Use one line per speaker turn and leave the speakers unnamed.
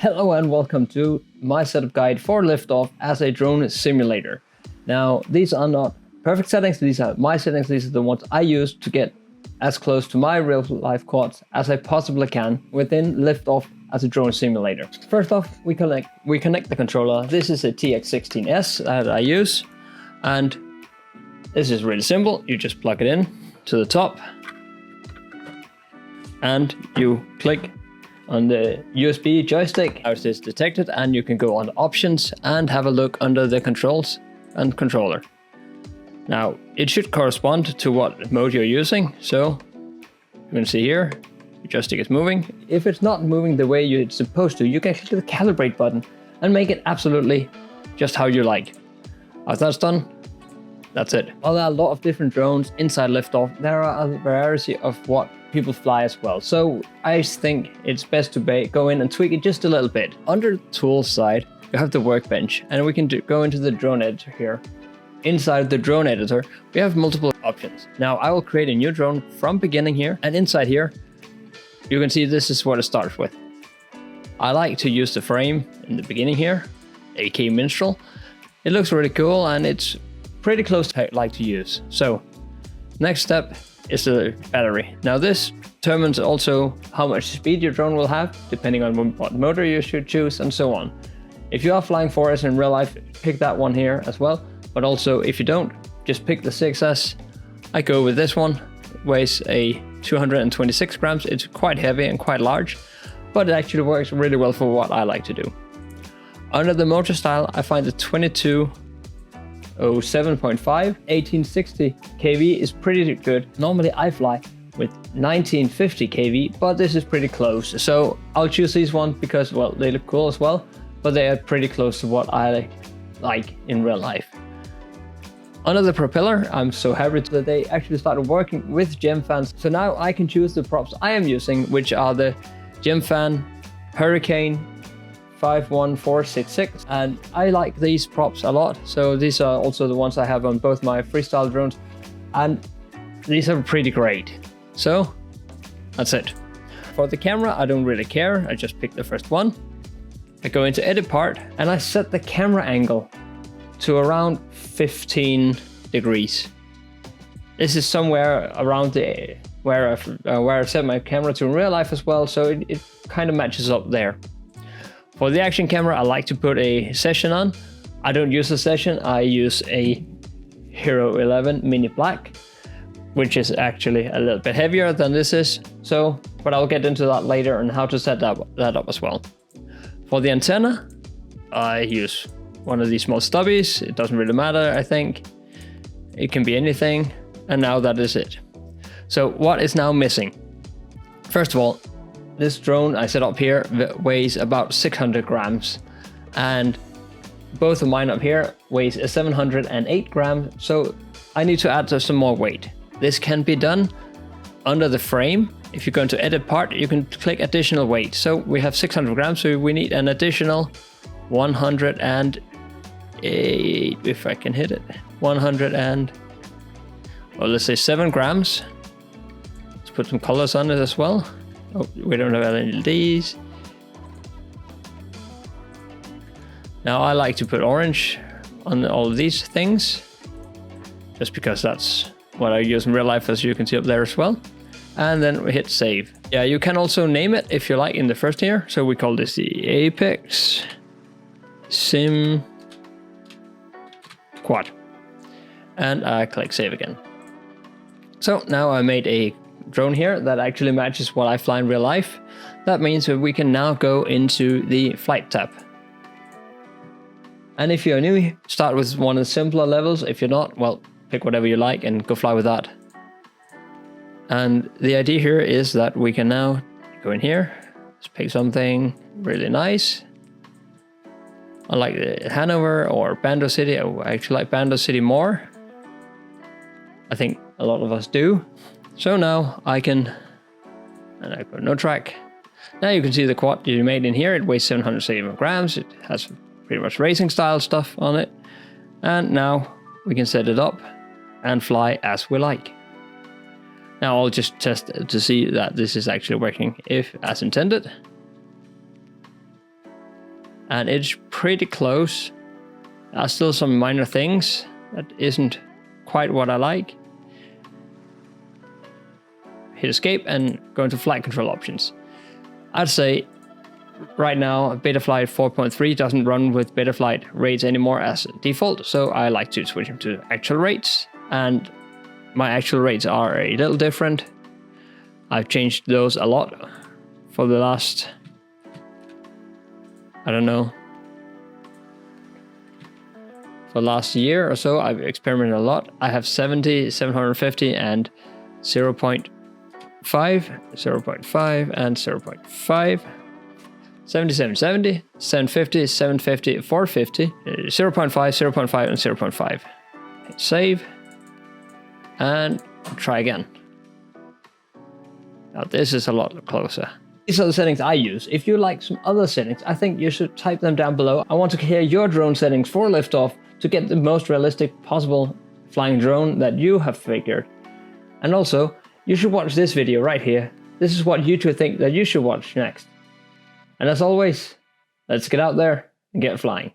Hello and welcome to my setup guide for Liftoff as a drone simulator. Now, these are not perfect settings, these are my settings, these are the ones I use to get as close to my real life quads as I possibly can within Liftoff as a drone simulator. First off, we connect the controller. This is a TX16S that I use, and this is really simple. You just plug it in to the top and you click on the USB joystick. Ours is detected, and you can go on options and have a look under the controls and controller. Now, it should correspond to what mode you're using. So you can see here, the joystick is moving. If it's not moving the way it's supposed to, you can click the calibrate button and make it absolutely just how you like. After that's done, that's it. Well, there are a lot of different drones inside Liftoff. There are a variety of what people fly as well. So I think it's best to go in and tweak it just a little bit. Under the tools side, you have the workbench, and we can go into the drone editor here. Inside the drone editor, we have multiple options. Now I will create a new drone from beginning here, and inside here, you can see this is what it starts with. I like to use the frame in the beginning here, aka Minstrel. It looks really cool and it's pretty close to how I like to use. So next step is the battery. Now this determines also how much speed your drone will have, depending on what motor you should choose and so on. If you are flying 4S in real life, pick that one here as well. But also if you don't, just pick the 6S. I go with this one. It weighs a 226 grams. It's quite heavy and quite large, but it actually works really well for what I like to do. Under the motor style, I find the 2207.5 1860 kV is pretty good. Normally I fly with 1950 kV, but this is pretty close. So I'll choose these ones because, well, they look cool as well, but they are pretty close to what I like in real life. Under the propeller, I'm so happy that they actually started working with Gemfans. So now I can choose the props I am using, which are the Gemfan Hurricane 51466, and I like these props a lot. So these are also the ones I have on both my freestyle drones, and these are pretty great. So that's it. For the camera, I don't really care. I just pick the first one. I go into edit part and I set the camera angle to around 15 degrees. This is somewhere around where I set my camera to in real life as well, so it kind of matches up there. For the action camera, I like to put a session on. I don't use a session, I use a Hero 11 Mini Black, which is actually a little bit heavier than this is. So, but I'll get into that later and how to set that up as well. For the antenna, I use one of these small stubbies. It doesn't really matter, I think. It can be anything, and now that is it. So what is now missing? First of all, this drone I set up here weighs about 600 grams, and both of mine up here weighs 708 grams, so I need to add some more weight. This can be done under the frame. If you go into edit part, you can click additional weight. So we have 600 grams, so we need an additional 108, if I can hit it, 7 grams. Let's put some colors on it as well. Oh, we don't have any of these. Now I like to put orange on all of these things, just because that's what I use in real life, as you can see up there as well. And then we hit save. Yeah, you can also name it if you like in the first here. So we call this the Apex Sim Quad. And I click save again. So now I made a drone here that actually matches what I fly in real life. That means that we can now go into the flight tab. And if you're new, start with one of the simpler levels. If you're not, well, pick whatever you like and go fly with that. And the idea here is that we can now go in here, let's pick something really nice. I like the Hanover or Bando City. I actually like Bando City more. I think a lot of us do. So now I can, and I go no track. Now you can see the quad you made in here. It weighs 770 grams. It has pretty much racing style stuff on it. And now we can set it up and fly as we like. Now I'll just test to see that this is actually working if as intended. and it's pretty close. There are still some minor things that isn't quite what I like. Hit escape and go into flight control options. I'd say right now Betaflight 4.3 doesn't run with Betaflight rates anymore as default, so I like to switch them to actual rates, and my actual rates are a little different. I've changed those a lot for the last, I don't know, for the last year or so. I've experimented a lot. I have 70, 750 and 0.5, 0.5 and 0.5, 70, 770, 750, 750, 450, 0.5, 0.5 and 0.5. Hit save and try again. Now this is a lot closer. These are the settings I use. If you like some other settings, I think you should type them down below. I want to hear your drone settings for Liftoff to get the most realistic possible flying drone that you have figured. And also, you should watch this video right here. This is what you two think that you should watch next. And as always, let's get out there and get flying.